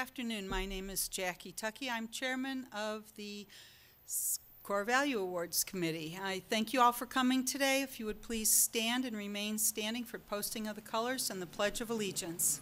afternoon. My name is Jackie Tuckey. I'm chairman of the Core Value Awards Committee. I thank you all for coming today. If you would please stand and remain standing for posting of the colors and the Pledge of Allegiance.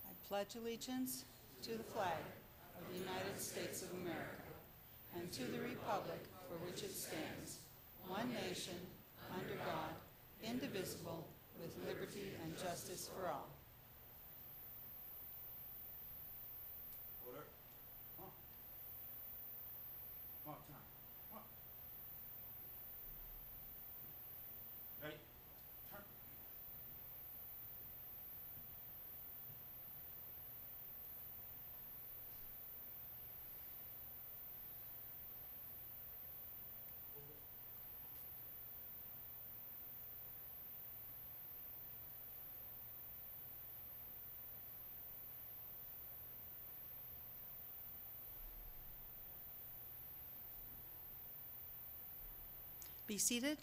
I pledge allegiance to the flag of the United States of America and to the republic for which it stands, one nation, under God, indivisible, with liberty and justice for all. Order. Come on. Come on, time. Come on. Ready? Turn. Be seated.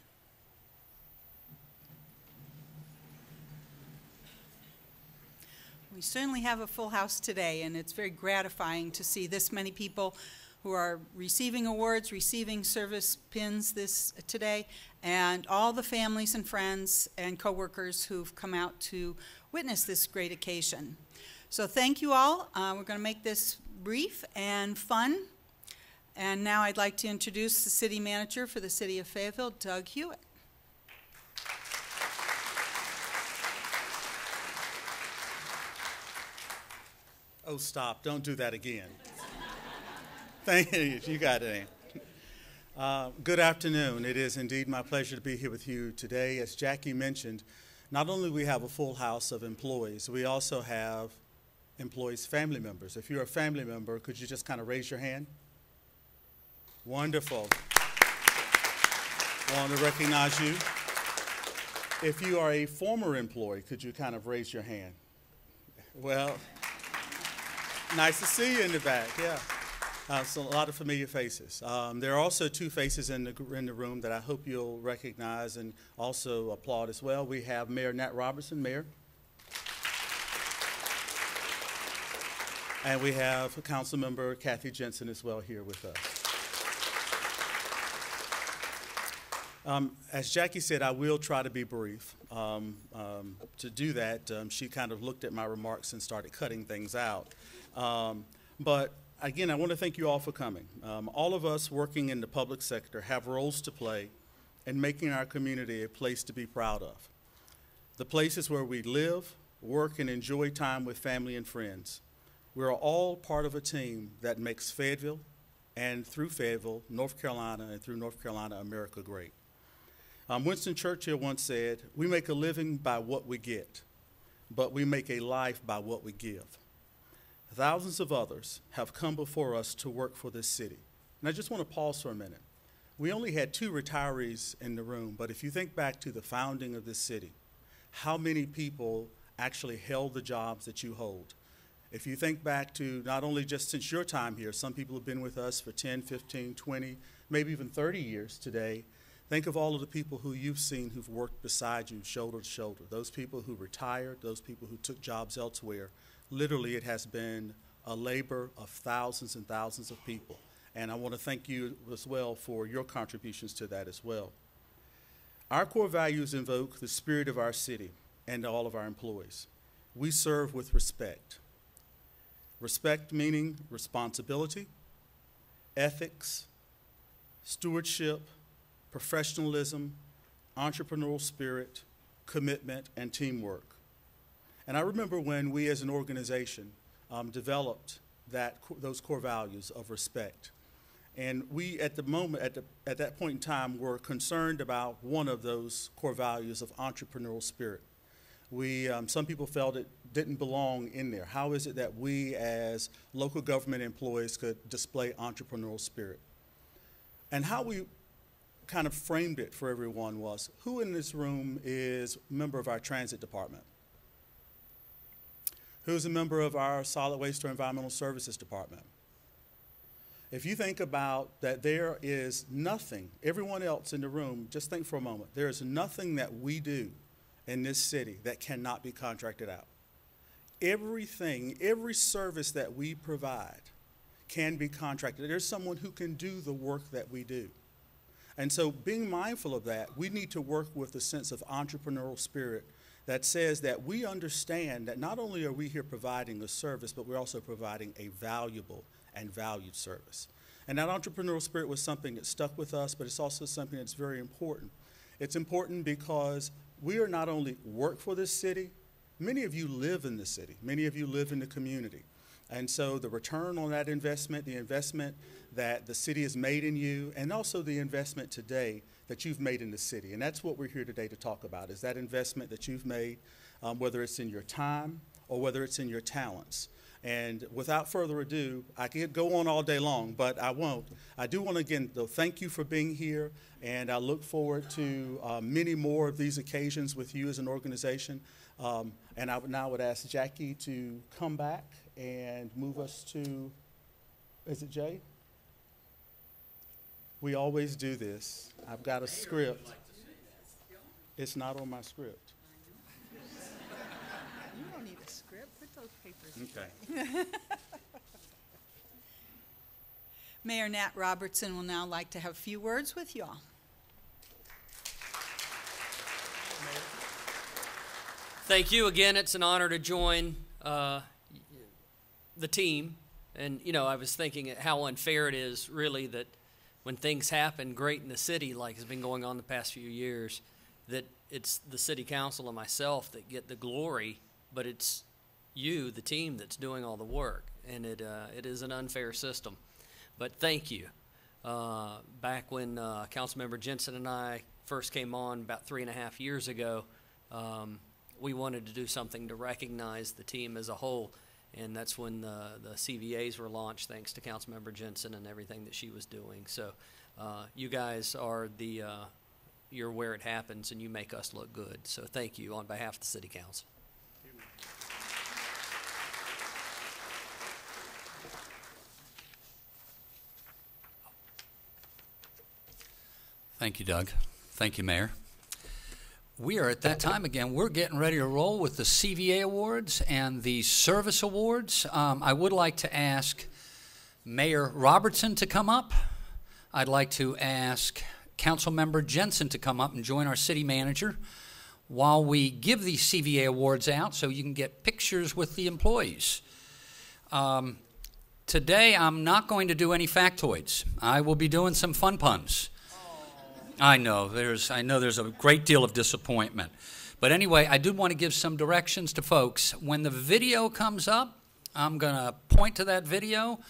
We certainly have a full house today, and it's very gratifying to see this many people who are receiving awards, receiving service pins today, and all the families and friends and coworkers who've come out to witness this great occasion. So thank you all. We're going to make this brief and fun. And now I'd like to introduce the city manager for the City of Fayetteville, Doug Hewitt. Oh, stop. Don't do that again. Thank you. You got it. Good afternoon. It is indeed my pleasure to be here with you today. As Jackie mentioned, not only do we have a full house of employees, we also have employees' family members. If you're a family member, could you just kind of raise your hand? Wonderful. I want to recognize you. If you are a former employee, could you kind of raise your hand? Well, nice to see you in the back, yeah. So a lot of familiar faces. There are also two faces in the room that I hope you'll recognize and also applaud as well. We have Mayor Nat Robertson. Mayor. And we have Councilmember Kathy Jensen as well here with us. As Jackie said, I will try to be brief. To do that, she kind of looked at my remarks and started cutting things out. But again, I want to thank you all for coming. All of us working in the public sector have roles to play in making our community a place to be proud of. The places where we live, work, and enjoy time with family and friends. We're all part of a team that makes Fayetteville, and through Fayetteville, North Carolina, and through North Carolina, America great. Winston Churchill once said, "We make a living by what we get, but we make a life by what we give." Thousands of others have come before us to work for this city. And I just want to pause for a minute. We only had 2 retirees in the room, but if you think back to the founding of this city, how many people actually held the jobs that you hold? If you think back to not only just since your time here, some people have been with us for 10, 15, 20, maybe even 30 years today. Think of all of the people who you've seen who've worked beside you, shoulder to shoulder. Those people who retired, those people who took jobs elsewhere. Literally, it has been a labor of thousands and thousands of people. And I want to thank you as well for your contributions to that as well. Our core values invoke the spirit of our city and all of our employees. We serve with respect. Respect meaning responsibility, ethics, stewardship, professionalism, entrepreneurial spirit, commitment, and teamwork. And I remember when we as an organization developed those core values of respect. And we, at the moment, at that point in time, were concerned about one of those core values of entrepreneurial spirit. Some people felt it didn't belong in there. How is it that we, as local government employees, could display entrepreneurial spirit? And how we kind of framed it for everyone was, who in this room is a member of our transit department? Who's a member of our solid waste or environmental services department? If you think about that, there is nothing, everyone else in the room, just think for a moment, there is nothing that we do in this city that cannot be contracted out. Everything, every service that we provide can be contracted. There's someone who can do the work that we do. And so being mindful of that, we need to work with a sense of entrepreneurial spirit that says that we understand that not only are we here providing a service, but we're also providing a valuable and valued service. And that entrepreneurial spirit was something that stuck with us, but it's also something that's very important. It's important because we are not only work for this city, many of you live in the city, many of you live in the community. And so the return on that investment, the investment that the city has made in you, and also the investment today that you've made in the city. And that's what we're here today to talk about, is that investment that you've made, whether it's in your time or whether it's in your talents. And without further ado, I could go on all day long, but I won't. I do want to, again, though, thank you for being here, and I look forward to many more of these occasions with you as an organization. And I would now ask Jackie to come back and move us to, is it Jay? We always do this. I've got a script. It's not on my script. You don't need a script. Put those papers Okay. Mayor Nat Robertson will now like to have a few words with you all. Thank you again. It's an honor to join the team. And, you know, I was thinking how unfair it is, really, that when things happen great in the city, like has been going on the past few years, that it's the city council and myself that get the glory, but it's you, the team, that's doing all the work. And it is an unfair system. But thank you. Back when Councilmember Jensen and I first came on about 3.5 years ago, we wanted to do something to recognize the team as a whole, and that's when the CVAs were launched, thanks to Councilmember Jensen and everything that she was doing. So you guys are you're where it happens, and you make us look good. So thank you on behalf of the City Council. Thank you, Doug. Thank you, Mayor. We are at that time again. We're getting ready to roll with the CVA Awards and the Service Awards. I would like to ask Mayor Robertson to come up. I'd like to ask Councilmember Jensen to come up and join our city manager while we give these CVA Awards out so you can get pictures with the employees. Today, I'm not going to do any factoids. I will be doing some fun puns. I know there's a great deal of disappointment. But anyway, I do want to give some directions to folks. When the video comes up, I'm going to point to that video.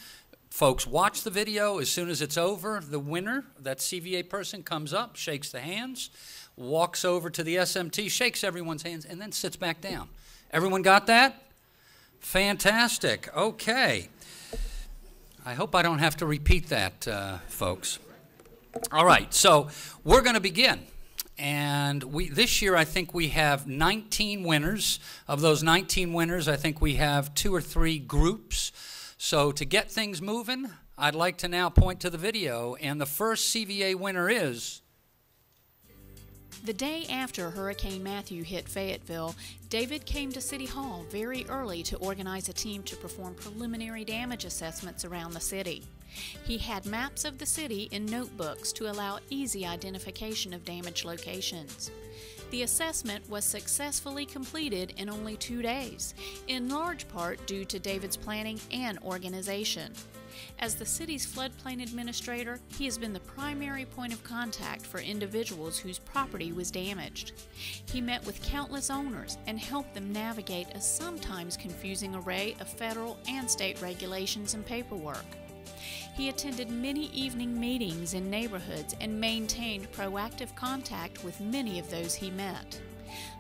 Folks, watch the video. As soon as it's over, the winner, that CVA person, comes up, shakes the hands, walks over to the SMT, shakes everyone's hands, and then sits back down. Everyone got that? Fantastic. Okay. I hope I don't have to repeat that, folks. All right, so we're going to begin. And this year, I think we have 19 winners. Of those 19 winners, I think we have 2 or 3 groups. So to get things moving, I'd like to now point to the video. And the first CVA winner is... The day after Hurricane Matthew hit Fayetteville, David came to City Hall very early to organize a team to perform preliminary damage assessments around the city. He had maps of the city in notebooks to allow easy identification of damaged locations. The assessment was successfully completed in only 2 days, in large part due to David's planning and organization. As the city's floodplain administrator, he has been the primary point of contact for individuals whose property was damaged. He met with countless owners and helped them navigate a sometimes confusing array of federal and state regulations and paperwork. He attended many evening meetings in neighborhoods and maintained proactive contact with many of those he met.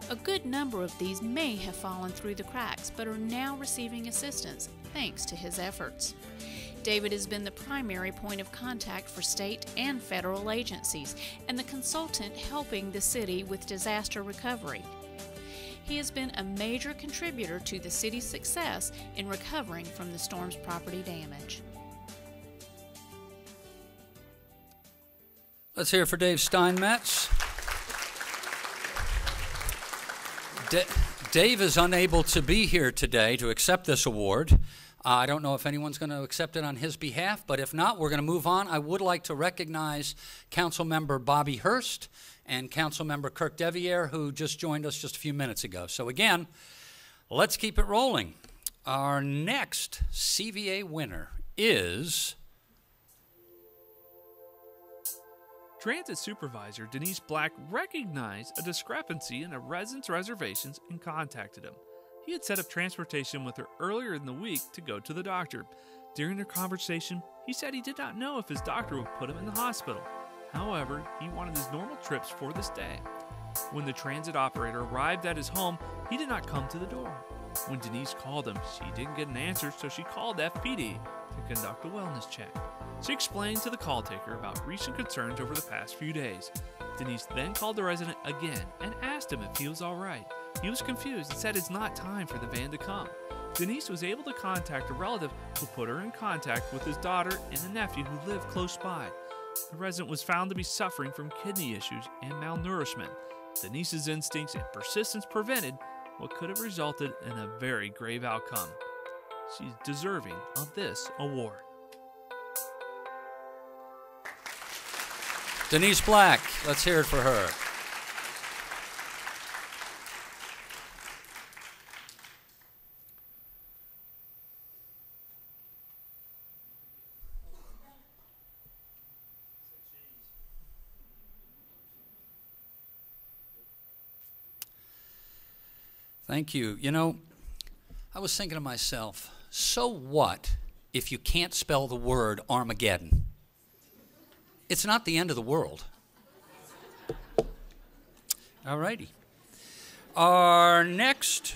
A good number of these may have fallen through the cracks but are now receiving assistance thanks to his efforts. David has been the primary point of contact for state and federal agencies and the consultant helping the city with disaster recovery. He has been a major contributor to the city's success in recovering from the storm's property damage. Let's hear it for Dave Steinmetz. Dave is unable to be here today to accept this award. I don't know if anyone's going to accept it on his behalf, but if not, we're going to move on. I would like to recognize Councilmember Bobby Hurst and Councilmember Kirk Deviere, who just joined us just a few minutes ago. So again, let's keep it rolling. Our next CVA winner is Transit Supervisor Denise Black recognized a discrepancy in a resident's reservations and contacted him. He had set up transportation with her earlier in the week to go to the doctor. During their conversation, he said he did not know if his doctor would put him in the hospital. However, he wanted his normal trips for this day. When the transit operator arrived at his home, he did not come to the door. When Denise called him, she didn't get an answer, so she called FPD to conduct a wellness check. She explained to the call taker about recent concerns over the past few days. Denise then called the resident again and asked him if he was all right. He was confused and said it's not time for the van to come. Denise was able to contact a relative who put her in contact with his daughter and a nephew who lived close by. The resident was found to be suffering from kidney issues and malnourishment. Denise's instincts and persistence prevented what could have resulted in a very grave outcome. She's deserving of this award. Denise Black. Let's hear it for her. Thank you. You know, I was thinking to myself, so what if you can't spell the word Armageddon? It's not the end of the world. All righty. Our next,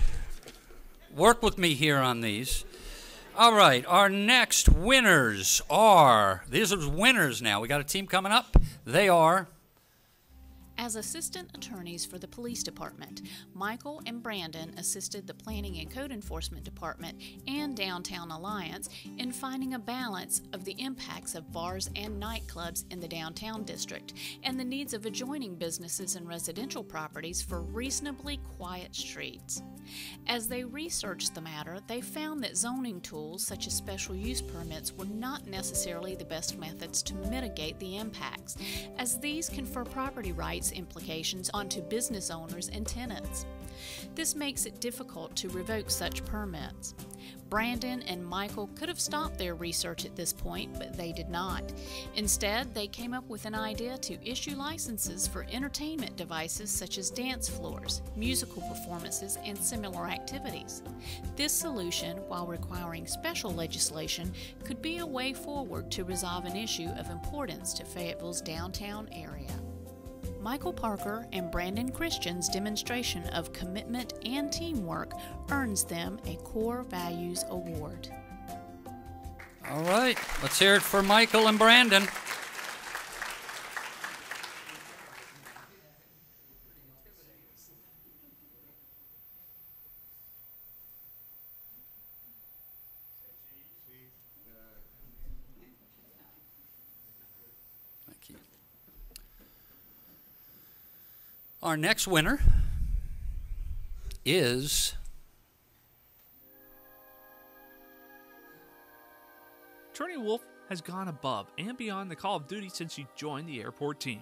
work with me here on these. All right, our next winners are, these are winners now. We got a team coming up. They are As assistant attorneys for the police department, Michael and Brandon assisted the Planning and Code Enforcement Department and Downtown Alliance in finding a balance of the impacts of bars and nightclubs in the downtown district and the needs of adjoining businesses and residential properties for reasonably quiet streets. As they researched the matter, they found that zoning tools such as special use permits were not necessarily the best methods to mitigate the impacts, as these confer property rights implications onto business owners and tenants. This makes it difficult to revoke such permits. Brandon and Michael could have stopped their research at this point, but they did not. Instead, they came up with an idea to issue licenses for entertainment devices such as dance floors, musical performances, and similar activities. This solution, while requiring special legislation, could be a way forward to resolve an issue of importance to Fayetteville's downtown area. Michael Parker and Brandon Christian's demonstration of commitment and teamwork earns them a Core Values Award. all right. Let's hear it for Michael and Brandon. Thank you. Our next winner is Attorney Wolf has gone above and beyond the call of duty since she joined the airport team.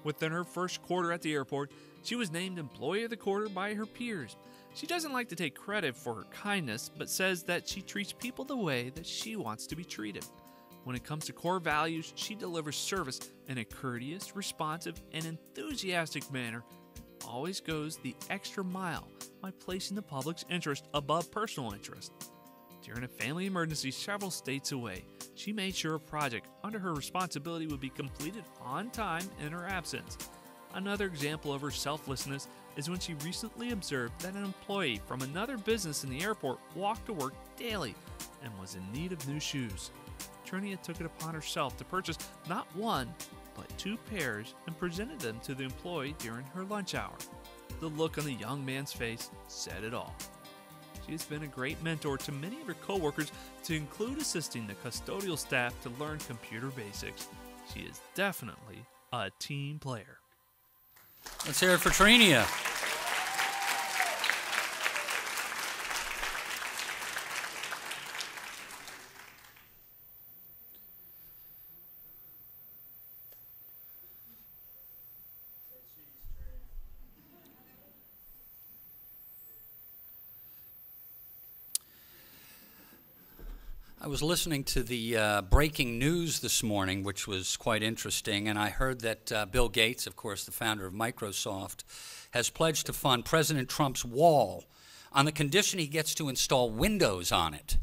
Within her first quarter at the airport, she was named Employee of the Quarter by her peers. She doesn't like to take credit for her kindness, but says that she treats people the way that she wants to be treated. When it comes to core values, she delivers service in a courteous, responsive, and enthusiastic manner, and always goes the extra mile by placing the public's interest above personal interest. During a family emergency several states away, she made sure a project under her responsibility would be completed on time in her absence. Another example of her selflessness is when she recently observed that an employee from another business in the airport walked to work daily and was in need of new shoes. Trinia took it upon herself to purchase not one, but 2 pairs and presented them to the employee during her lunch hour. The look on the young man's face said it all. She has been a great mentor to many of her coworkers, to include assisting the custodial staff to learn computer basics. She is definitely a team player. Let's hear it for Trinia. I was listening to the breaking news this morning, which was quite interesting, and I heard that Bill Gates, of course, the founder of Microsoft, has pledged to fund President Trump's wall on the condition he gets to install Windows on it.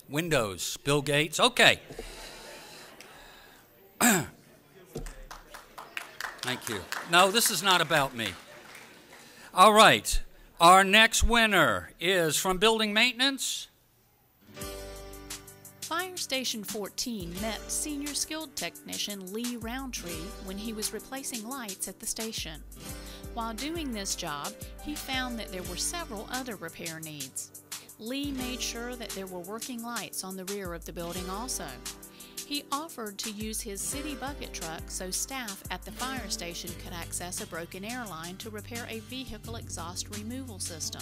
Windows, Bill Gates, okay. Thank you. No, this is not about me. All right. Our next winner is from Building Maintenance. Fire Station 14 met senior skilled technician Lee Roundtree when he was replacing lights at the station. While doing this job, he found that there were several other repair needs. Lee made sure that there were working lights on the rear of the building also. He offered to use his city bucket truck so staff at the fire station could access a broken air line to repair a vehicle exhaust removal system.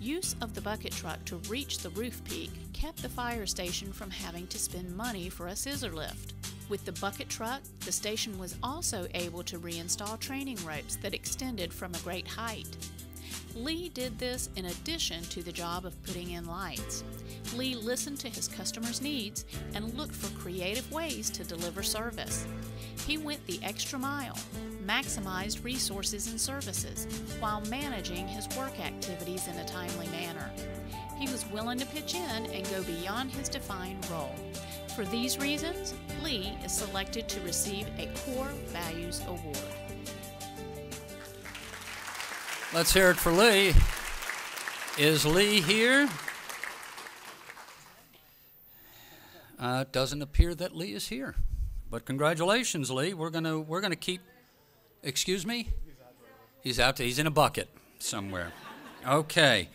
Use of the bucket truck to reach the roof peak kept the fire station from having to spend money for a scissor lift. With the bucket truck, the station was also able to reinstall training ropes that extended from a great height. Lee did this in addition to the job of putting in lights. Lee listened to his customers' needs and looked for creative ways to deliver service. He went the extra mile, maximized resources and services, while managing his work activities in a timely manner. He was willing to pitch in and go beyond his defined role. For these reasons, Lee is selected to receive a Core Values Award. Let's hear it for Lee. Is Lee here? It doesn't appear that Lee is here. But congratulations, Lee. We're gonna keep. Excuse me? He's out. He's in a bucket somewhere. Okay.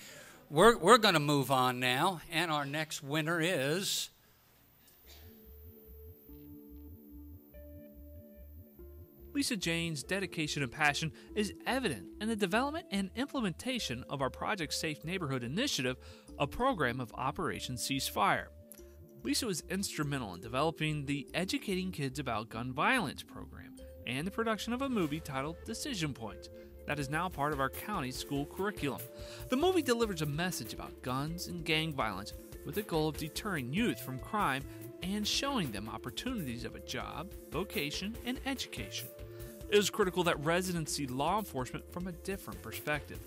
We're gonna move on now, and our next winner is Lisa Jane's dedication and passion is evident in the development and implementation of our Project Safe Neighborhood Initiative, a program of Operation Ceasefire. Lisa was instrumental in developing the Educating Kids About Gun Violence program and the production of a movie titled Decision Point that is now part of our county's school curriculum. The movie delivers a message about guns and gang violence with the goal of deterring youth from crime and showing them opportunities of a job, vocation, and education. It is critical that residents see law enforcement from a different perspective.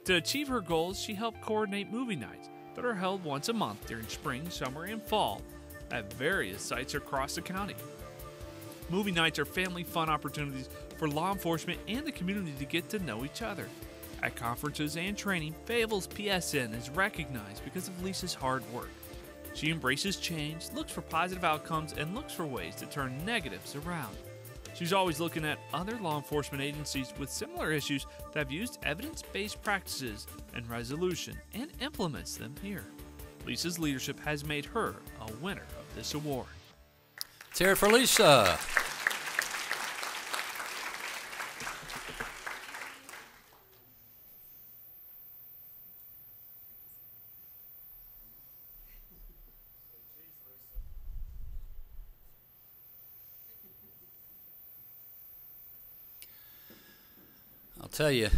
To achieve her goals, she helped coordinate movie nights that are held once a month during spring, summer, and fall at various sites across the county. Movie nights are family fun opportunities for law enforcement and the community to get to know each other. At conferences and training, Fayetteville's PSN is recognized because of Lisa's hard work. She embraces change, looks for positive outcomes, and looks for ways to turn negatives around. She's always looking at other law enforcement agencies with similar issues that have used evidence-based practices and resolution and implements them here. Lisa's leadership has made her a winner of this award. Let's hear it for Lisa. I'll tell you,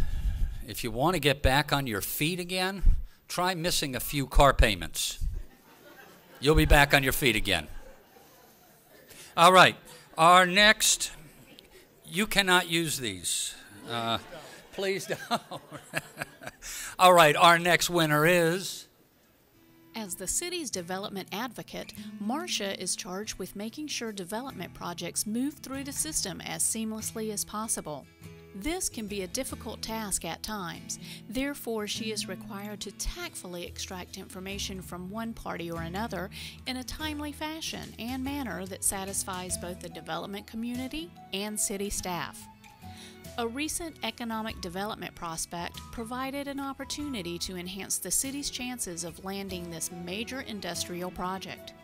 if you want to get back on your feet again, try missing a few car payments. You'll be back on your feet again. All right. Our next, you cannot use these. Please don't. All right. Our next winner is... As the city's development advocate, Marcia is charged with making sure development projects move through the system as seamlessly as possible. This can be a difficult task at times. Therefore, she is required to tactfully extract information from one party or another in a timely fashion and manner that satisfies both the development community and city staff. A recent economic development prospect provided an opportunity to enhance the city's chances of landing this major industrial project.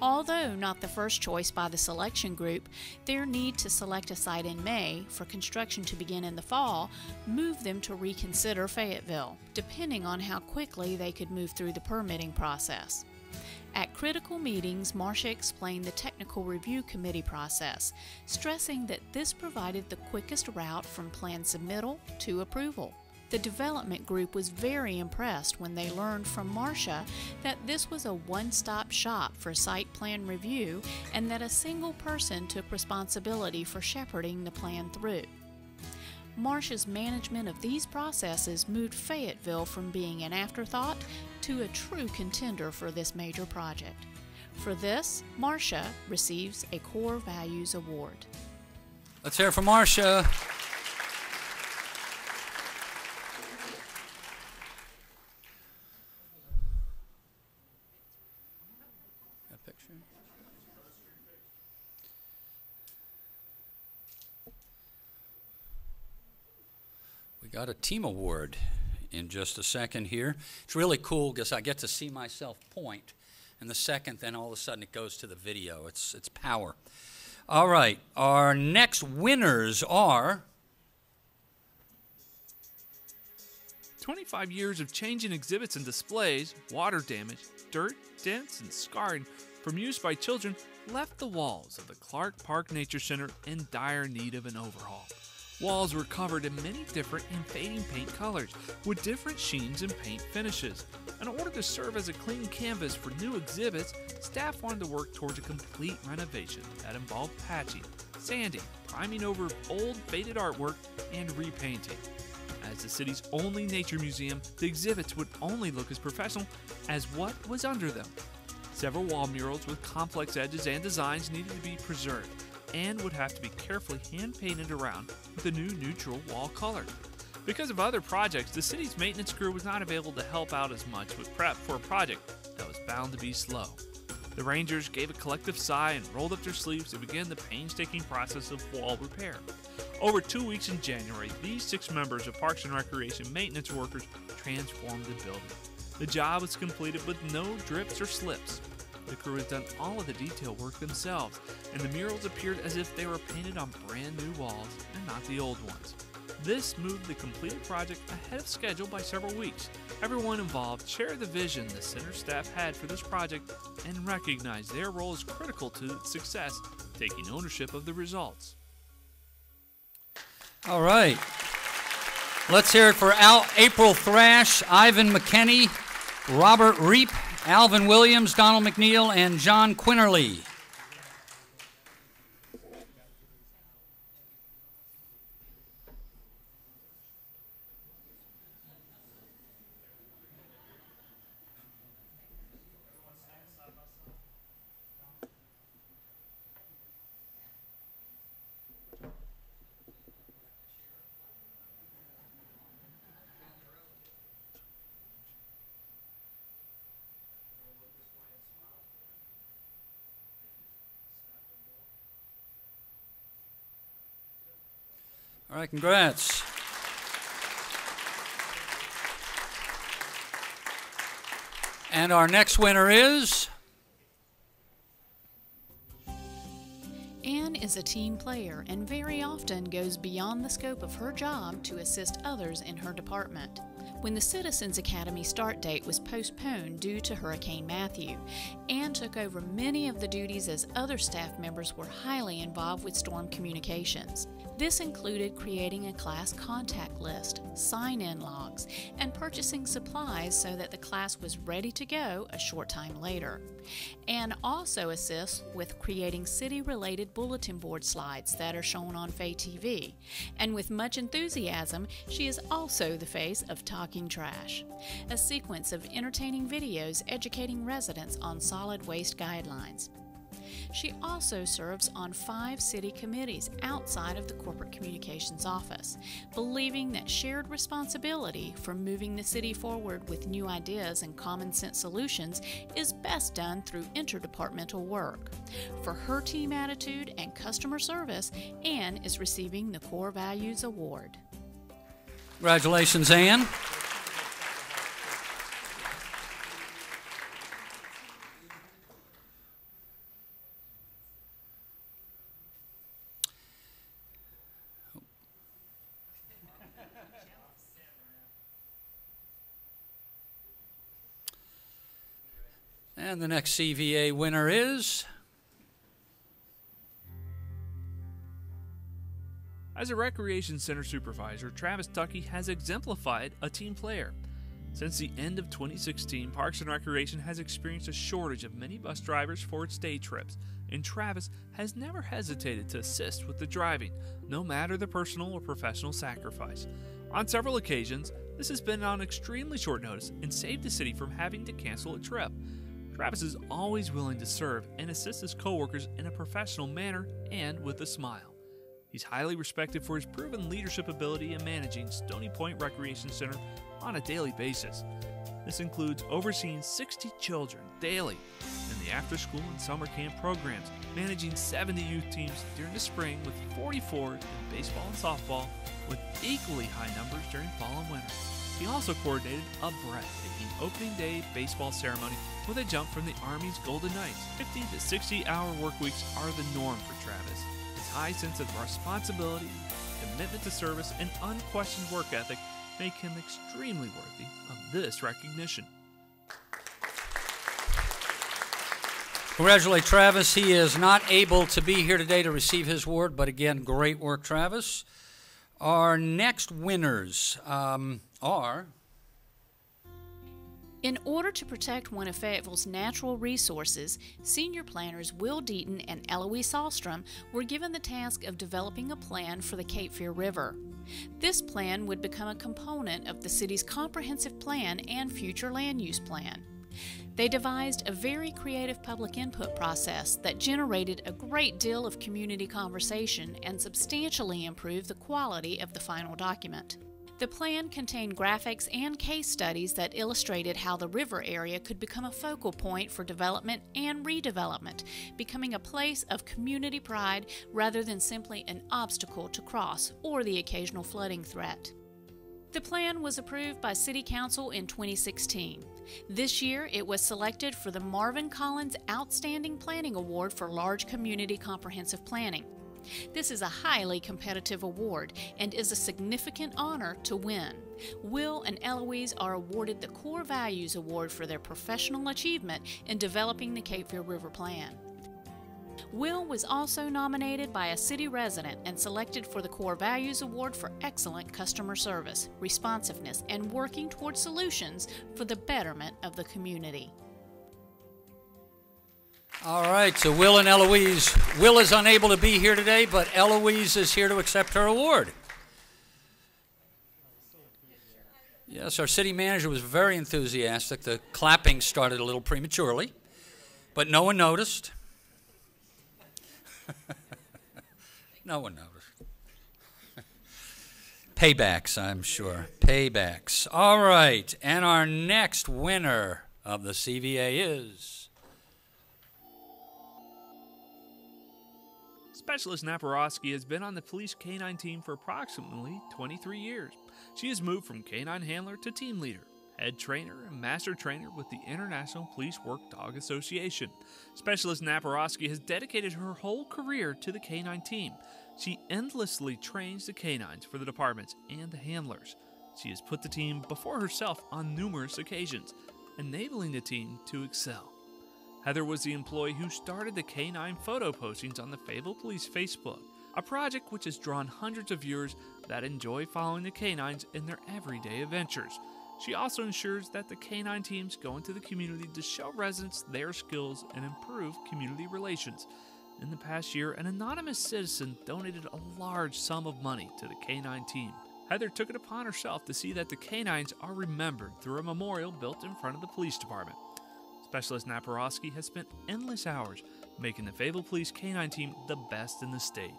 Although not the first choice by the selection group, their need to select a site in May for construction to begin in the fall moved them to reconsider Fayetteville, depending on how quickly they could move through the permitting process. At critical meetings, Marcia explained the technical review committee process, stressing that this provided the quickest route from plan submittal to approval. The development group was very impressed when they learned from Marcia that this was a one-stop shop for site plan review and that a single person took responsibility for shepherding the plan through. Marcia's management of these processes moved Fayetteville from being an afterthought to a true contender for this major project. For this, Marcia receives a Core Values Award. Let's hear it for Marcia. That picture. We got a team award in just a second here. It's really cool because I get to see myself point. And the second, then all of a sudden it goes to the video. It's power. All right, our next winners are... 25 years of changing exhibits and displays, water damage, dirt, dents, and scarring from use by children left the walls of the Clark Park Nature Center in dire need of an overhaul. Walls were covered in many different and fading paint colors with different sheens and paint finishes. In order to serve as a clean canvas for new exhibits, staff wanted to work towards a complete renovation that involved patching, sanding, priming over old faded artwork, and repainting. As the city's only nature museum, the exhibits would only look as professional as what was under them. Several wall murals with complex edges and designs needed to be preserved and would have to be carefully hand-painted around with a new neutral wall color. Because of other projects, the city's maintenance crew was not available to help out as much with prep for a project that was bound to be slow. The Rangers gave a collective sigh and rolled up their sleeves to begin the painstaking process of wall repair. Over 2 weeks in January, these 6 members of Parks and Recreation maintenance workers transformed the building. The job was completed with no drips or slips. The crew has done all of the detail work themselves, and the murals appeared as if they were painted on brand new walls and not the old ones. This moved the completed project ahead of schedule by several weeks. Everyone involved shared the vision the center staff had for this project and recognized their role as critical to its success, taking ownership of the results. All right. Let's hear it for April Thrash, Ivan McKenney, Robert Reep, Alvin Williams, Donald McNeil, and John Quinnerly. All right, congrats. And our next winner is... Anne is a team player and very often goes beyond the scope of her job to assist others in her department. when the Citizens Academy start date was postponed due to Hurricane Matthew. Ann took over many of the duties as other staff members were highly involved with storm communications. This included creating a class contact list, sign-in logs, and purchasing supplies so that the class was ready to go a short time later. Ann also assists with creating city-related bulletin board slides that are shown on Fay TV. And with much enthusiasm, she is also the face of Talking Trash, a sequence of entertaining videos educating residents on solid waste guidelines. She also serves on 5 city committees outside of the Corporate Communications Office, believing that shared responsibility for moving the city forward with new ideas and common sense solutions is best done through interdepartmental work. For her team attitude and customer service, Ann is receiving the Core Values Award. Congratulations, Ann. And the next CVA winner is... As a Recreation Center supervisor, Travis Tuckey has exemplified a team player. Since the end of 2016, Parks and Recreation has experienced a shortage of minibus drivers for its day trips, and Travis has never hesitated to assist with the driving, no matter the personal or professional sacrifice. On several occasions, this has been on extremely short notice and saved the city from having to cancel a trip. Travis is always willing to serve and assist his coworkers in a professional manner and with a smile. He's highly respected for his proven leadership ability in managing Stony Point Recreation Center on a daily basis. This includes overseeing 60 children daily in the after-school and summer camp programs, managing 70 youth teams during the spring with 44 in baseball and softball, with equally high numbers during fall and winter. He also coordinated a breathtaking opening day baseball ceremony with a jump from the Army's Golden Knights. 50 to 60-hour work weeks are the norm for Travis. His high sense of responsibility, commitment to service, and unquestioned work ethic make him extremely worthy of this recognition. Congratulate Travis. He is not able to be here today to receive his award, but again, great work, Travis. Our next winners are... In order to protect one of Fayetteville's natural resources, senior planners Will Deaton and Eloise Sahlstrom were given the task of developing a plan for the Cape Fear River. This plan would become a component of the city's comprehensive plan and future land use plan. They devised a very creative public input process that generated a great deal of community conversation and substantially improved the quality of the final document. The plan contained graphics and case studies that illustrated how the river area could become a focal point for development and redevelopment, becoming a place of community pride rather than simply an obstacle to cross or the occasional flooding threat. The plan was approved by City Council in 2016. This year, it was selected for the Marvin Collins Outstanding Planning Award for Large Community Comprehensive Planning. This is a highly competitive award and is a significant honor to win. Will and Eloise are awarded the Core Values Award for their professional achievement in developing the Cape Fear River Plan. Will was also nominated by a city resident and selected for the Core Values Award for excellent customer service, responsiveness, and working toward solutions for the betterment of the community. All right, so Will and Eloise. Will is unable to be here today, but Eloise is here to accept her award. Yes, our city manager was very enthusiastic. The clapping started a little prematurely, but no one noticed. No one noticed. Paybacks, I'm sure. Paybacks. All right, and our next winner of the CVA is... Specialist Nap R.E.S.P.E.C.T has been on the police K-9 team for approximately 23 years. She has moved from K-9 handler to team leader, head trainer, and master trainer with the International Police Work Dog Association. Specialist Nap R.E.S.P.E.C.T has dedicated her whole career to the K-9 team. She endlessly trains the K-9s for the departments and the handlers. She has put the team before herself on numerous occasions, enabling the team to excel. Heather was the employee who started the K9 photo postings on the Fayetteville Police Facebook, a project which has drawn hundreds of viewers that enjoy following the K9s in their everyday adventures. She also ensures that the K9 teams go into the community to show residents their skills and improve community relations. In the past year, an anonymous citizen donated a large sum of money to the K9 team. Heather took it upon herself to see that the K9s are remembered through a memorial built in front of the police department. Specialist Naparowski has spent endless hours making the Fayetteville Police K9 team the best in the state.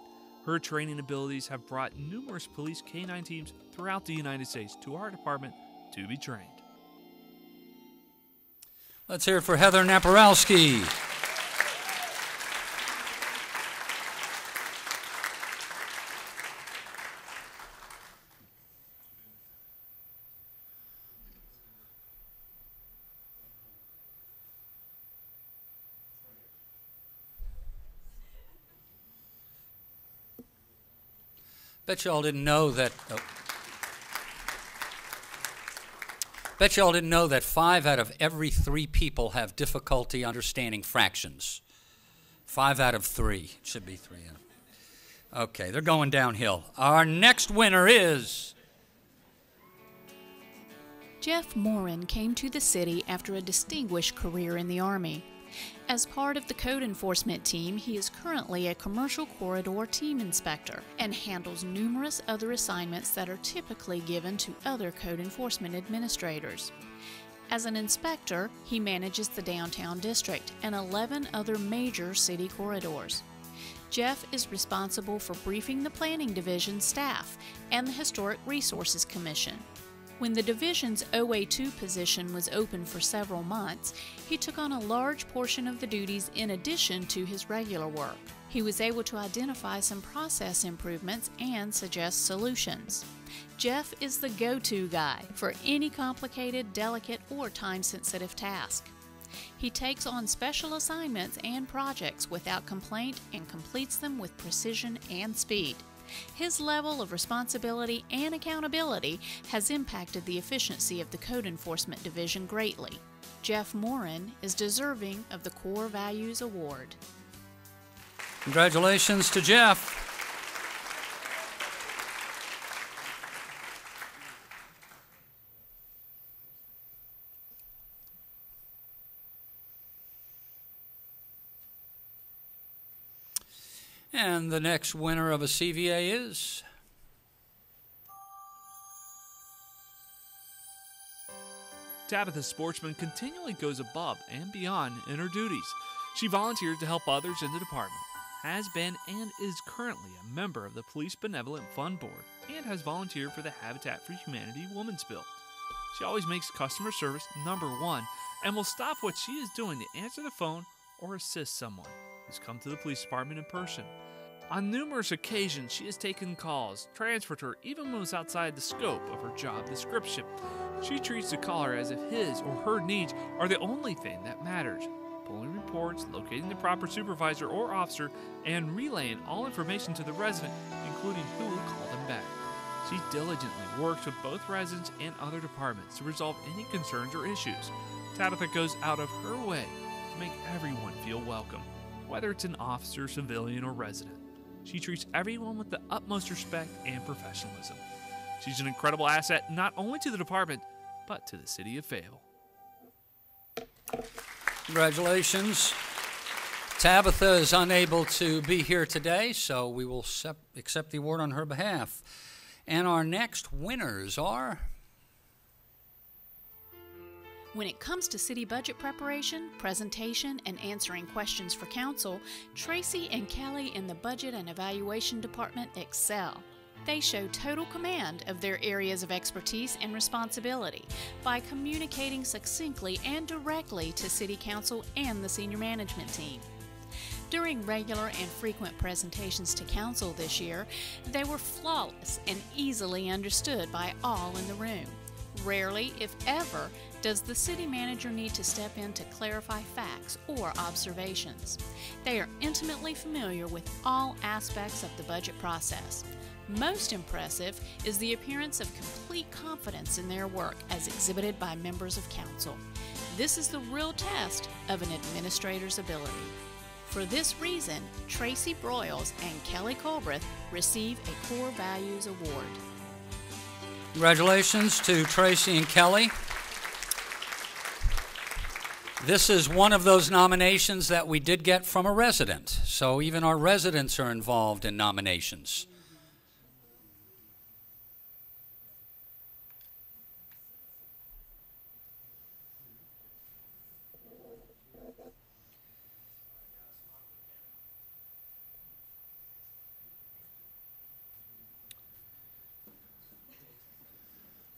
Her training abilities have brought numerous police K9 teams throughout the United States to our department to be trained. Let's hear it for Heather Naparowski. Bet y'all didn't know that. Bet y'all didn't know that 5 out of every 3 people have difficulty understanding fractions. 5 out of 3. It should be 3. Okay, they're going downhill. Our next winner is Jeff Morin came to the city after a distinguished career in the Army. As part of the code enforcement team, he is currently a commercial corridor team inspector and handles numerous other assignments that are typically given to other code enforcement administrators. As an inspector, he manages the downtown district and 11 other major city corridors. Jeff is responsible for briefing the Planning Division staff and the Historic Resources Commission. When the division's OA2 position was open for several months, he took on a large portion of the duties in addition to his regular work. He was able to identify some process improvements and suggest solutions. Jeff is the go-to guy for any complicated, delicate, or time-sensitive task. He takes on special assignments and projects without complaint and completes them with precision and speed. His level of responsibility and accountability has impacted the efficiency of the Code Enforcement Division greatly. Jeff Morin is deserving of the Core Values Award. Congratulations to Jeff. And the next winner of a CVA is Tabitha Sportsman continually goes above and beyond in her duties. She volunteered to help others in the department, has been and is currently a member of the Police Benevolent Fund Board, and has volunteered for the Habitat for Humanity Women's Bill. She always makes customer service number one and will stop what she is doing to answer the phone or assist someone who's come to the police department in person. On numerous occasions, she has taken calls, transferred her even when it was outside the scope of her job description. She treats the caller as if his or her needs are the only thing that matters, pulling reports, locating the proper supervisor or officer, and relaying all information to the resident, including who will call them back. She diligently works with both residents and other departments to resolve any concerns or issues. Tabitha goes out of her way to make everyone feel welcome, whether it's an officer, civilian, or resident. She treats everyone with the utmost respect and professionalism. She's an incredible asset not only to the department, but to the city of Fayetteville. Congratulations. Tabitha is unable to be here today, so we will accept the award on her behalf. And our next winners are... When it comes to city budget preparation, presentation, and answering questions for council, Tracy and Kelly in the Budget and Evaluation Department excel. They show total command of their areas of expertise and responsibility by communicating succinctly and directly to City Council and the senior management team. During regular and frequent presentations to Council this year, they were flawless and easily understood by all in the room. Rarely, if ever, does the city manager need to step in to clarify facts or observations. They are intimately familiar with all aspects of the budget process. Most impressive is the appearance of complete confidence in their work as exhibited by members of council. This is the real test of an administrator's ability. For this reason, Tracy Broyles and Kelly Colbreth receive a Core Values Award. Congratulations to Tracy and Kelly. This is one of those nominations that we did get from a resident, so even our residents are involved in nominations.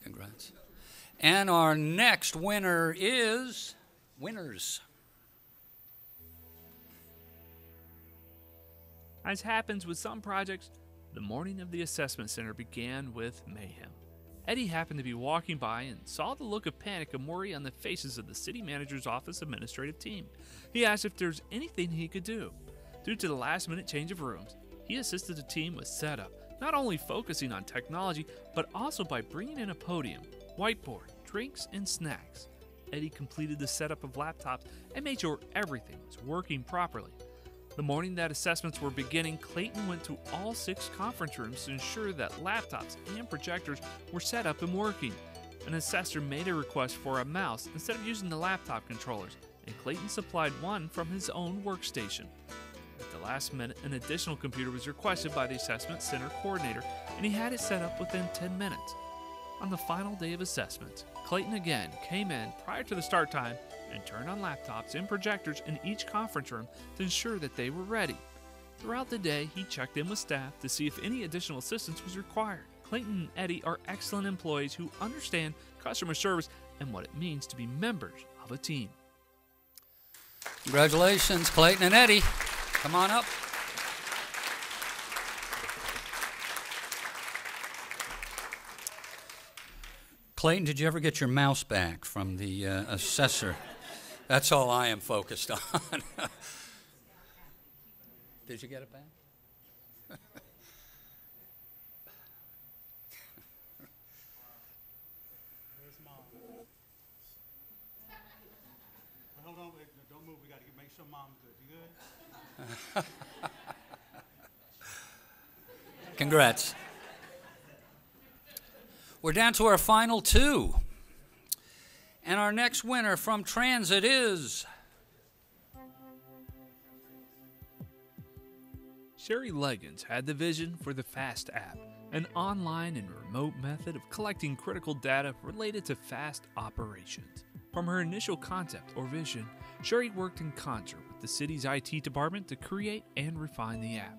Congrats. And our next winner is... Winners. As happens with some projects, the morning of the assessment center began with mayhem. Eddie happened to be walking by and saw the look of panic and worry on the faces of the city manager's office administrative team. He asked if there's anything he could do. Due to the last-minute change of rooms, he assisted the team with setup, not only focusing on technology, but also by bringing in a podium, whiteboard, drinks, and snacks. Eddie completed the setup of laptops and made sure everything was working properly. The morning that assessments were beginning, Clayton went to all 6 conference rooms to ensure that laptops and projectors were set up and working. An assessor made a request for a mouse instead of using the laptop controllers, and Clayton supplied one from his own workstation. At the last minute, an additional computer was requested by the assessment center coordinator, and he had it set up within 10 minutes. On the final day of assessments, Clayton again came in prior to the start time and turned on laptops and projectors in each conference room to ensure that they were ready. Throughout the day, he checked in with staff to see if any additional assistance was required. Clayton and Eddie are excellent employees who understand customer service and what it means to be members of a team. Congratulations, Clayton and Eddie. Come on up. Clayton, did you ever get your mouse back from the assessor? That's all I am focused on. Did you get it back? Where's Mom? Hold on, don't move. We got to make sure Mom's good. You good? Congrats. We're down to our final 2. And our next winner from Transit is... Sherry Leggins had the vision for the FAST app, an online and remote method of collecting critical data related to fast operations. From her initial concept or vision, Sherry worked in concert with the city's IT department to create and refine the app.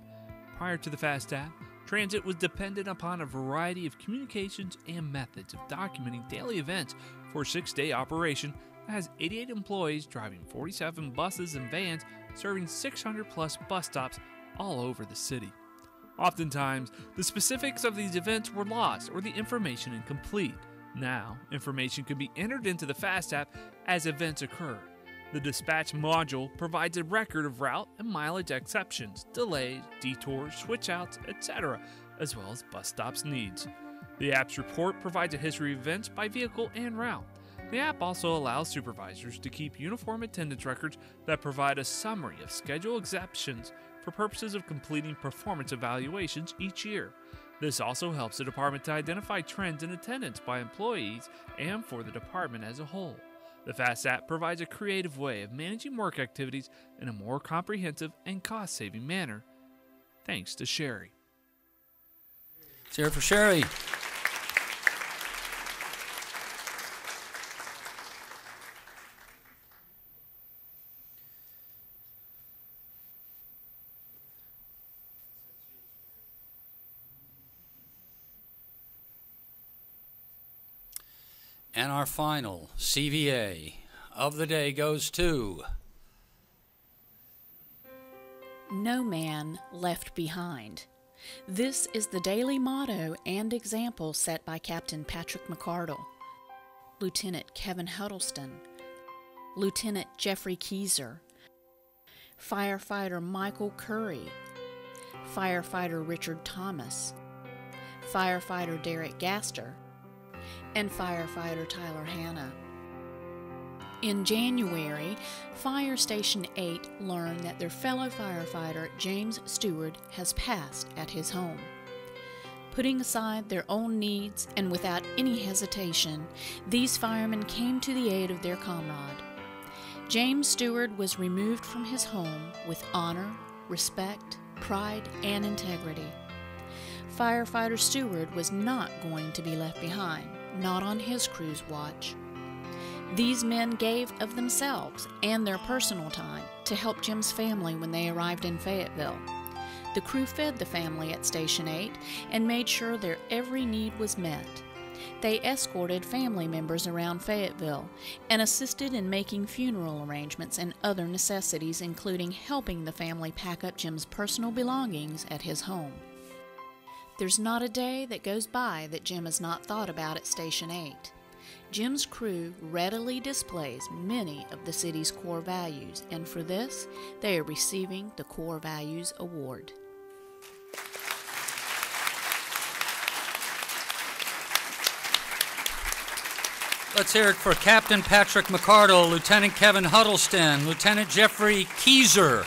Prior to the FAST app, Transit was dependent upon a variety of communications and methods of documenting daily events for a 6-day operation that has 88 employees driving 47 buses and vans, serving 600-plus bus stops all over the city. Oftentimes, the specifics of these events were lost or the information incomplete. Now, information can be entered into the FAST app as events occur. The dispatch module provides a record of route and mileage exceptions, delays, detours, switch-outs, etc., as well as bus stops needs. The app's report provides a history of events by vehicle and route. The app also allows supervisors to keep uniform attendance records that provide a summary of schedule exceptions for purposes of completing performance evaluations each year. This also helps the department to identify trends in attendance by employees and for the department as a whole. The FAST app provides a creative way of managing work activities in a more comprehensive and cost-saving manner, thanks to Sherry. Let's hear it for Sherry. And our final CVA of the day goes to... No man left behind. This is the daily motto and example set by Captain Patrick McCardle, Lieutenant Kevin Huddleston, Lieutenant Jeffrey Keyser, Firefighter Michael Curry, Firefighter Richard Thomas, firefighter Derek Gaster, and firefighter Tyler Hanna. In January, Fire Station 8 learned that their fellow firefighter James Stewart has passed at his home. Putting aside their own needs and without any hesitation, these firemen came to the aid of their comrade. James Stewart was removed from his home with honor, respect, pride, and integrity. Firefighter Stewart was not going to be left behind, not on his crew's watch. These men gave of themselves and their personal time to help Jim's family when they arrived in Fayetteville. The crew fed the family at Station 8 and made sure their every need was met. They escorted family members around Fayetteville and assisted in making funeral arrangements and other necessities, including helping the family pack up Jim's personal belongings at his home. There's not a day that goes by that Jim has not thought about at Station 8. Jim's crew readily displays many of the city's core values, and for this, they are receiving the Core Values Award. Let's hear it for Captain Patrick McCardle, Lieutenant Kevin Huddleston, Lieutenant Jeffrey Keyser,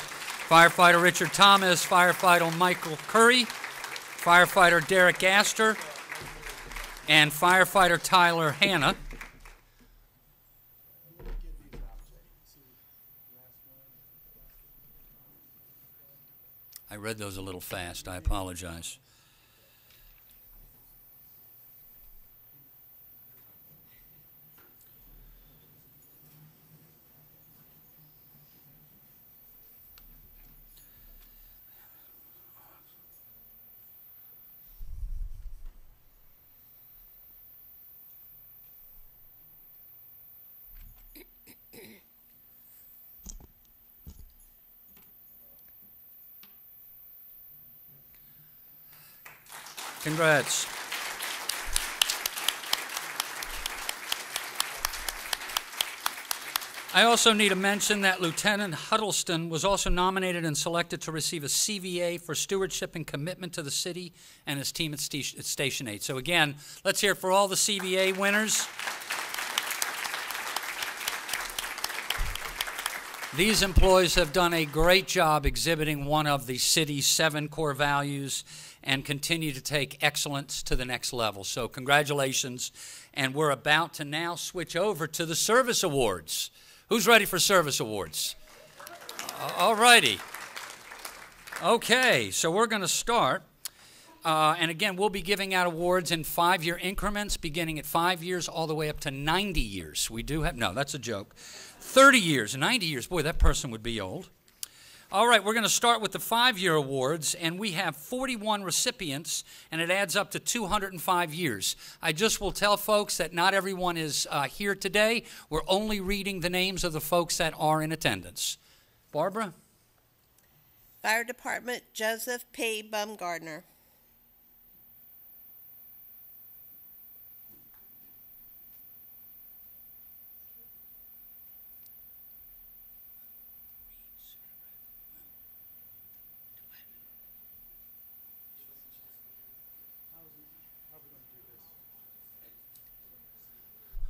Firefighter Richard Thomas, Firefighter Michael Curry, Firefighter Derek Gaster, and Firefighter Tyler Hanna. I read those a little fast. I apologize. Congrats. I also need to mention that Lieutenant Huddleston was also nominated and selected to receive a CVA for stewardship and commitment to the city and his team at Station 8. So again, let's hear it for all the CVA winners. These employees have done a great job exhibiting one of the city's 7 core values and continue to take excellence to the next level. So congratulations. And we're about to now switch over to the service awards. Who's ready for service awards? All righty. Okay, so we're going to start. And again, we'll be giving out awards in 5-year increments, beginning at 5 years all the way up to 90 years. We do have, no, that's a joke. 30 years, 90 years. Boy, that person would be old. All right, we're going to start with the 5-year awards, and we have 41 recipients, and it adds up to 205 years. I just will tell folks that not everyone is here today. We're only reading the names of the folks that are in attendance. Barbara? Fire Department, Joseph P. Bumgardner.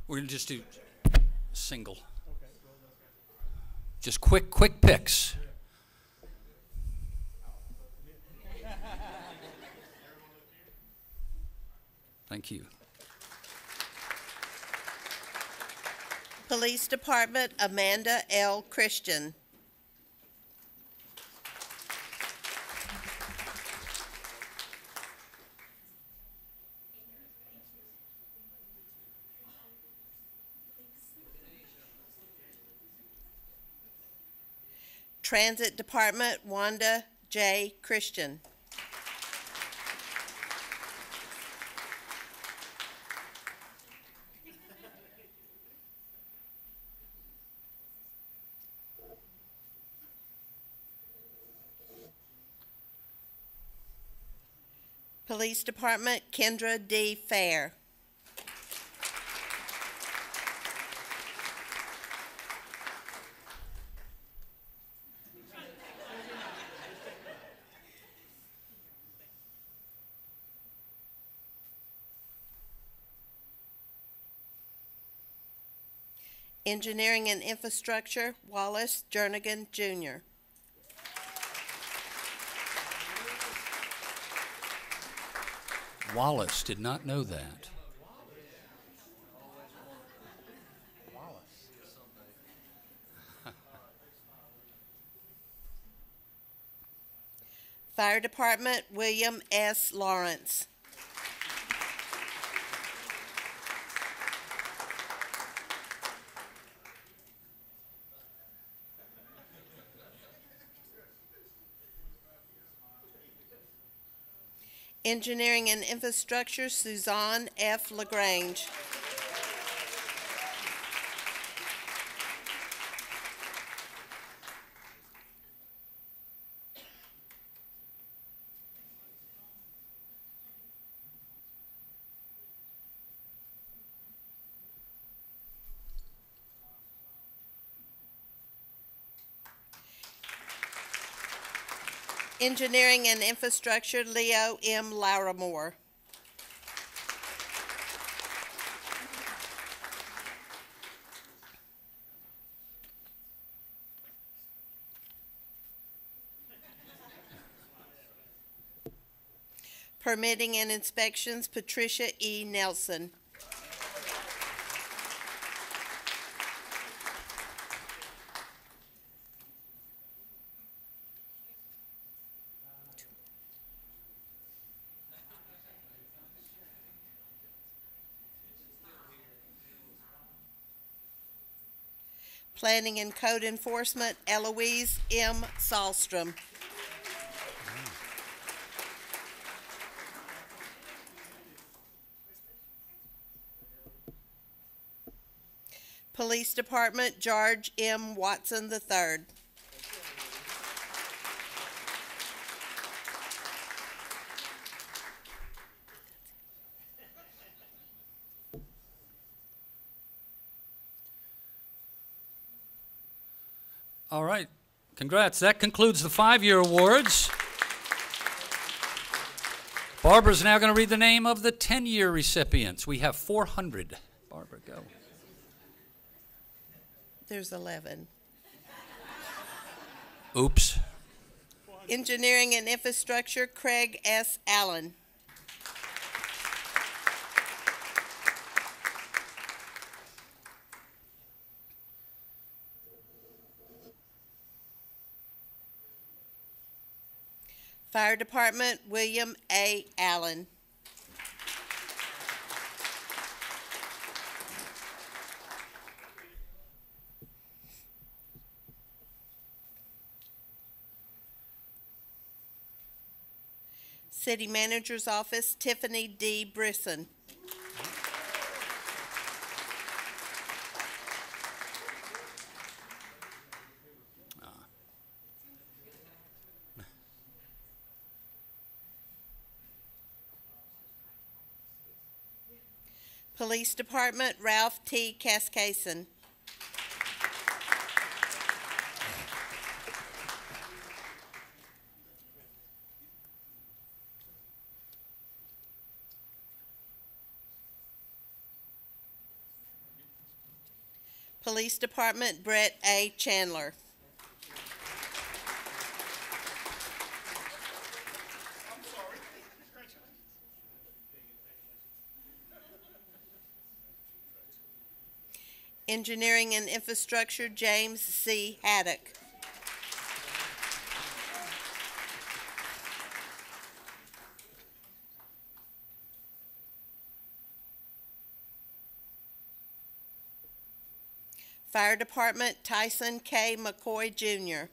We're going to just do single. Just quick picks. Thank you. Police Department, Amanda L. Christian. Transit Department, Wanda J. Christian. Police Department, Kendra D. Fair. Engineering and Infrastructure, Wallace Jernigan, Jr. Wallace, did not know that. Fire Department, William S. Lawrence. Engineering and Infrastructure, Suzanne F. LaGrange. Engineering and Infrastructure, Leo M. Laurimore. Permitting and Inspections, Patricia E. Nelson. Planning and Code Enforcement, Eloise M. Sahlstrom. Police Department, George M. Watson III. All right, congrats. That concludes the 5-year awards. Barbara's now going to read the name of the 10-year recipients. We have 400. Barbara, go. There's 11. Oops. Engineering and Infrastructure, Craig S. Allen. Fire Department, William A. Allen. City Manager's Office, Tiffany D. Brisson. Police Department, Ralph T. Cascason. Police Department, Brett A. Chandler. Engineering and Infrastructure, James C. Haddock. Fire Department, Tyson K. McCoy, Jr.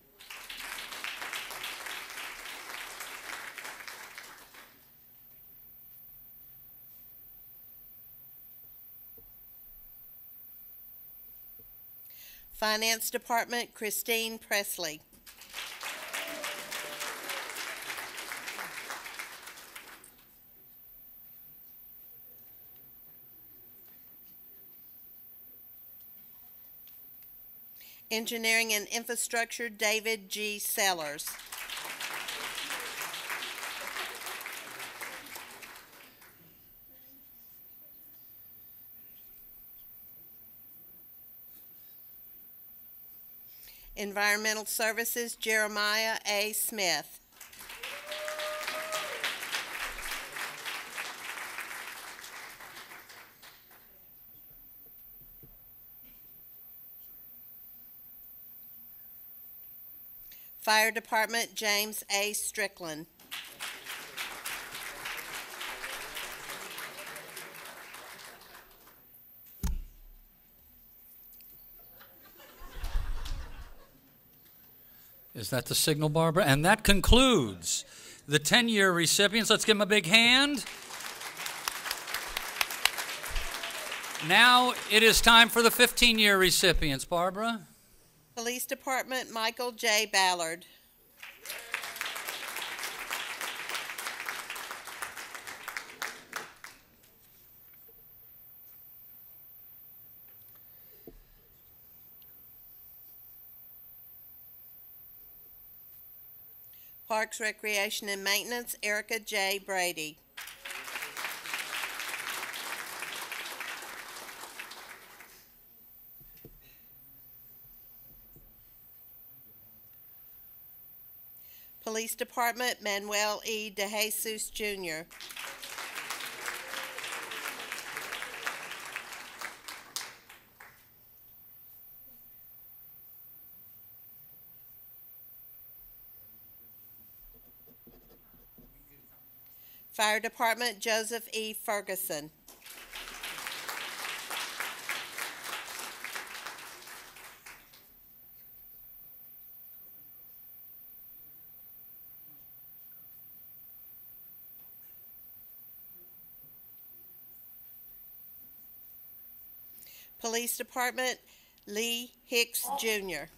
Finance Department, Christine Presley. Engineering and Infrastructure, David G. Sellers. Environmental Services, Jeremiah A. Smith. Fire Department, James A. Strickland. Is that the signal, Barbara? And that concludes the 10-year recipients. Let's give them a big hand. Now it is time for the 15-year recipients, Barbara. Police Department, Michael J. Ballard. Parks, Recreation, and Maintenance, Erica J. Brady. Police Department, Manuel E. DeJesus, Jr. Fire Department, Joseph E. Ferguson. Police Department, Lee Hicks, Jr.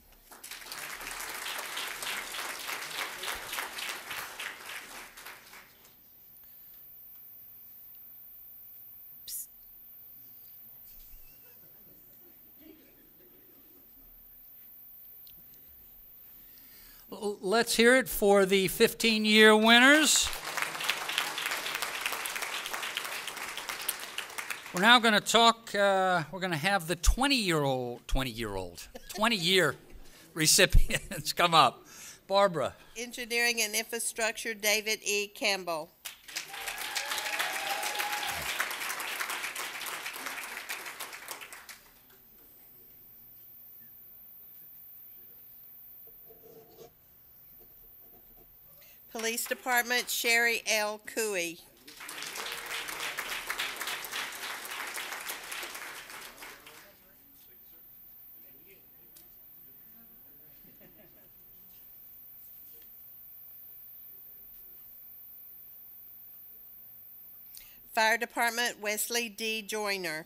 Let's hear it for the 15-year winners. We're now going to talk, we're going to have the 20-year recipients come up. Barbara. Engineering and Infrastructure, David E. Campbell. Police Department, Sherry L. Cooey. Fire Department, Wesley D. Joyner.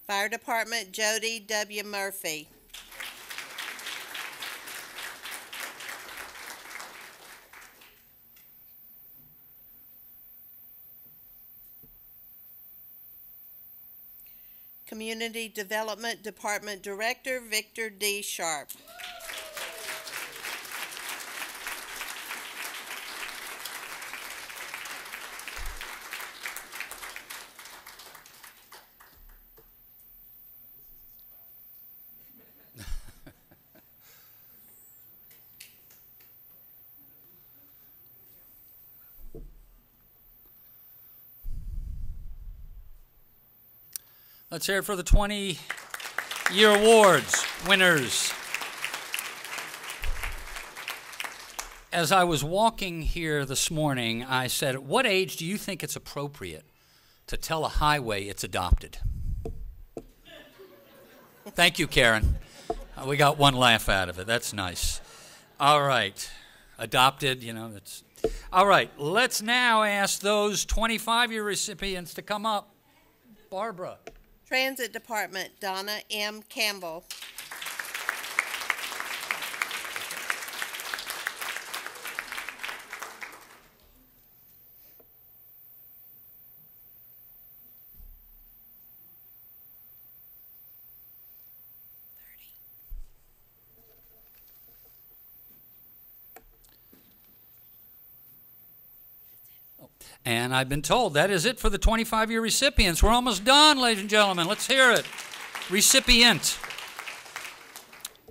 Fire Department, Jody W. Murphy. Community Development Department Director, Victor D. Sharp. Let's hear it for the 20-year awards winners. As I was walking here this morning, I said, at what age do you think it's appropriate to tell a highway it's adopted? Thank you, Karen. We got one laugh out of it. That's nice. All right. Adopted, that's... All right. Let's now ask those 25-year recipients to come up. Barbara. Transit Department, Donna M. Campbell. And I've been told that is it for the 25-year recipients. We're almost done, ladies and gentlemen. Let's hear it. Recipient.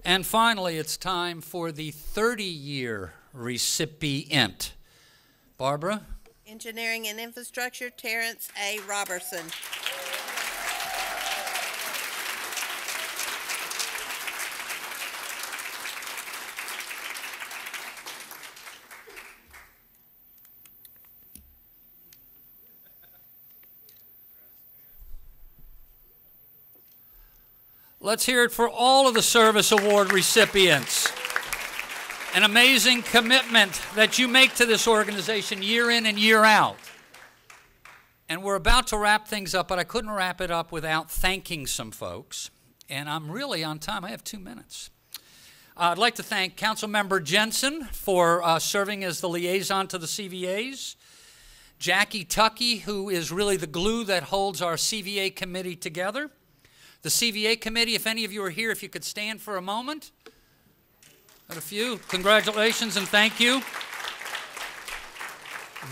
And finally, it's time for the 30-year recipient. Barbara? Engineering and Infrastructure, Terrence A. Robertson. Let's hear it for all of the Service Award recipients. An amazing commitment that you make to this organization year in and year out. And we're about to wrap things up, but I couldn't wrap it up without thanking some folks. And I'm really on time. I have 2 minutes. I'd like to thank Councilmember Jensen for serving as the liaison to the CVAs. Jackie Tuckey, who is really the glue that holds our CVA committee together. The CVA committee, if any of you are here, if you could stand for a moment. Got a few. Congratulations and thank you.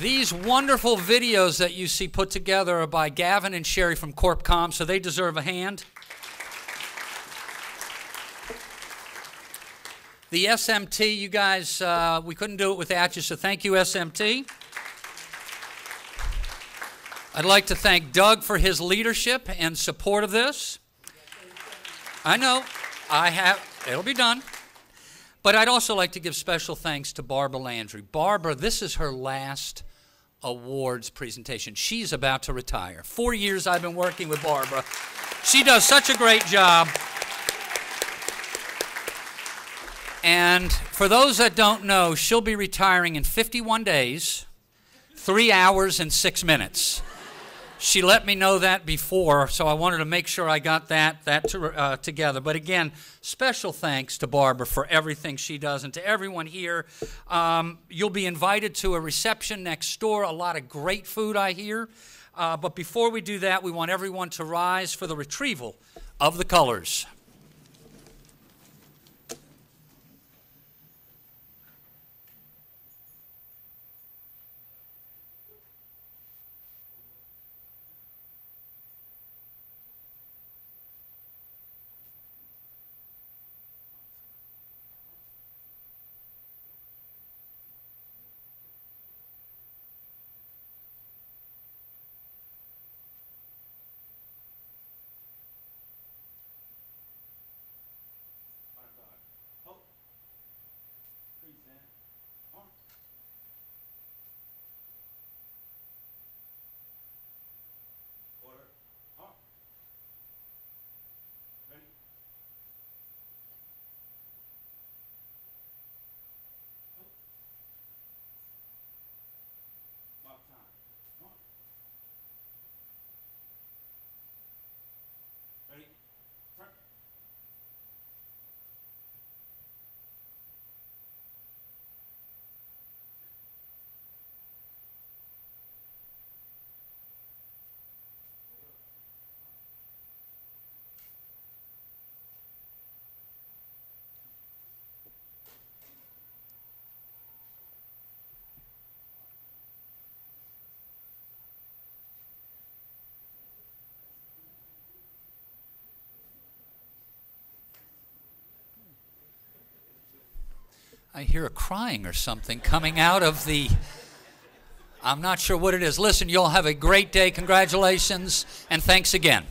These wonderful videos that you see put together are by Gavin and Sherry from CorpCom, so they deserve a hand. The SMT, you guys, we couldn't do it without you, so thank you, SMT. I'd like to thank Doug for his leadership and support of this. I know, it'll be done. But I'd also like to give special thanks to Barbara Landry. Barbara, this is her last awards presentation. She's about to retire. 4 years I've been working with Barbara. She does such a great job. And for those that don't know, she'll be retiring in 51 days, 3 hours, and 6 minutes. She let me know that before, so I wanted to make sure I got that together. But again, special thanks to Barbara for everything she does, and to everyone here. You'll be invited to a reception next door, a lot of great food, I hear. But before we do that, we want everyone to rise for the retrieval of the colors. I hear a crying or something coming out of the, I'm not sure what it is. Listen, you'll have a great day. Congratulations, and thanks again.